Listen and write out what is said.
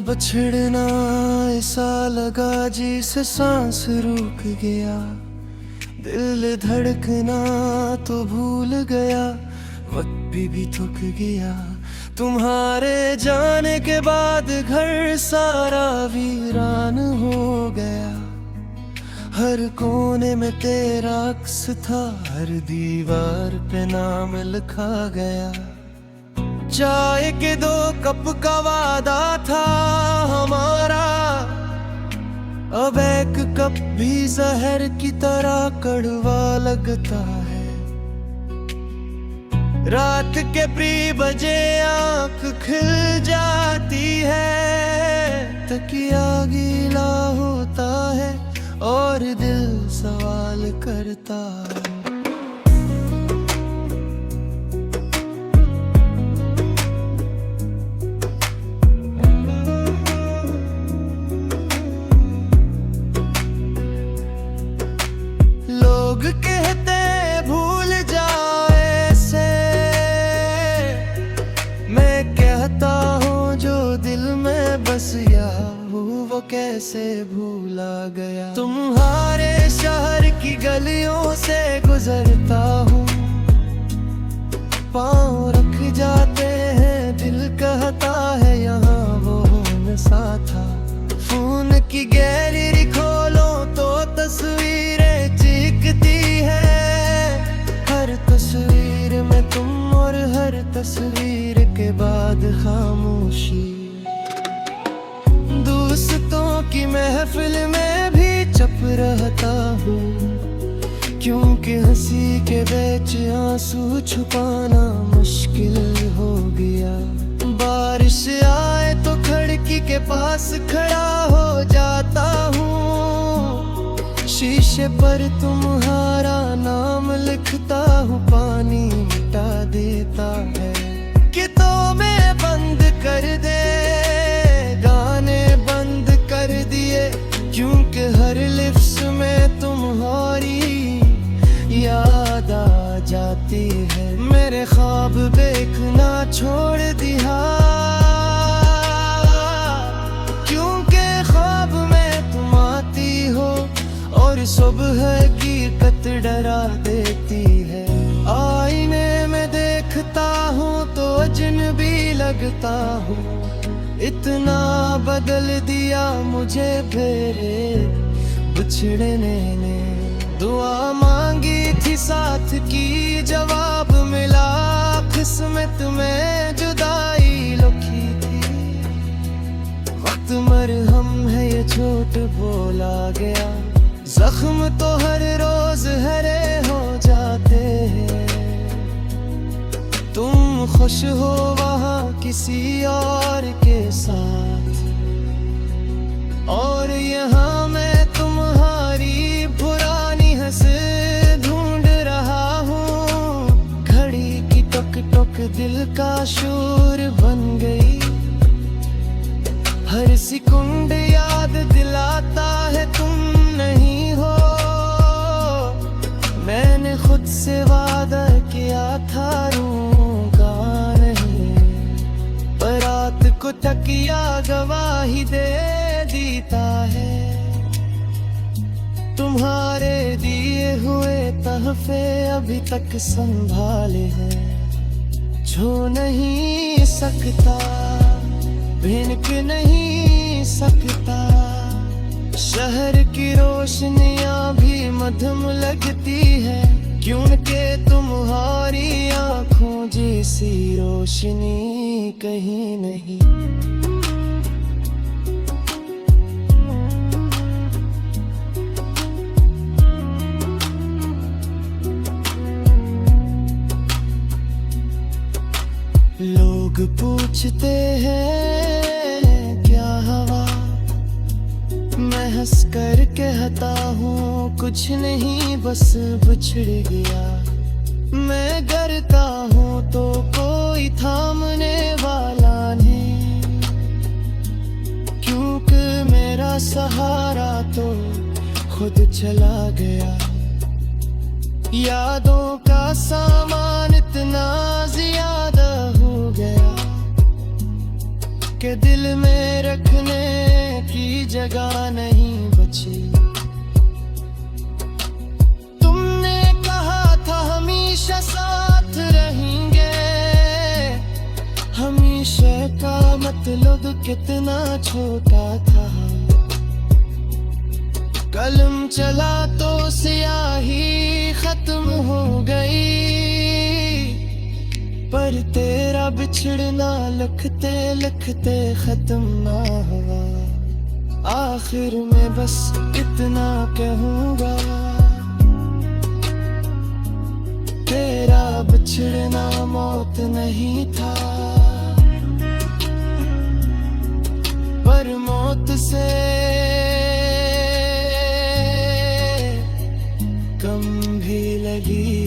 बछड़ना ऐसा लगा जिसे सांस रुक गया, दिल धड़कना तो भूल गया, वक्त भी थक गया। तुम्हारे जाने के बाद घर सारा वीरान हो गया, हर कोने में तेरा अक्स था, हर दीवार पे नाम लिखा गया। चाय के 2 कप का वादा था हमारा, अब 1 कप भी जहर की तरह कड़वा लगता है। रात के प्री बजे आंख खिल जाती है, तकिया गीला होता है और दिल सवाल करता है। लोग कहते भूल जाओ ऐसे, मैं कहता हूँ जो दिल में बस यहाँ हूँ वो कैसे भूला गया। तुम्हारे शहर की गलियों से गुजरता हूँ, पाँव रख जाते हैं, दिल कहता है यहाँ वो नशा था। फोन की गैलरी खोलो तो तस्वीरें चीखती है, हर तस्वीर में तुम और हर तस्वीर के बाद खामोशी। दोस्तों की महफिल में भी चुप रहता हूँ, क्योंकि हंसी के बीच आंसू छुपाना मुश्किल हो गया। बारिश आए तो खिड़की के पास खड़ा हो जाता हूँ, शीशे पर तुम्हारा नाम लिखता हूँ, पानी मिटा देता है। किताबें बंद कर दे, गाने बंद कर दिए, क्योंकि हर लिफ्ट में तुम्हारी याद आ जाती है। मेरे ख्वाब देखना छोड़ दिया, क्योंकि ख्वाब में तुम आती हो और सुबह की कत डरा देती है। आईने में देखता हूँ तो अजनबी लगता हूँ, इतना बदल दिया मुझे मेरे बिछड़ने ने। दुआ मांगी थी साथ की, जवाब मिला किस्मत में जुदाई लिखी थी। वक्त मरहम है ये चोट बोला गया, जख्म तो हर रोज हरे हो जाते हैं। तुम खुश हो वहाँ किसी और के साथ, और यहाँ मैं तुम्हारी पुरानी हंस ढूंढ रहा हूँ। घड़ी की टक टक दिल का शोर बन गई, हर सेकंड याद दिलाता है तुम नहीं हो। मैंने खुद से वादा किया था रूंगा नहीं, पर रात को तकिया गवाही दे देता है। तुम्हारे दिए हुए तहफे अभी तक संभाले हैं, छू नहीं सकता, भिनक नहीं सकता। शहर की रोशनियां भी मध्यम लगती है, क्योंकि तुम्हारी आंखों जैसी रोशनी कहीं नहीं। लोग पूछते हैं क्या हवा, मैं हंस कर कहता हूँ कुछ नहीं बस बिछड़ गया। मैं डरता हूँ तो कोई थामने वाला नहीं, क्योंकि मेरा सहारा तो खुद चला गया। यादों का सामान इतना ज्यादा हो गया, के दिल में रखने की जगह नहीं बची। तुमने कहा था हमेशा साथ रहेंगे, हमेशा का मतलब कितना छोटा था। कलम चला तो स्याही खत्म हो गई, पर तेरा बिछड़ना लिखते लिखते खत्म ना हुआ। आखिर में बस इतना कहूँगा, तेरा बिछड़ना मौत नहीं था, पर मौत से कम भी लगी।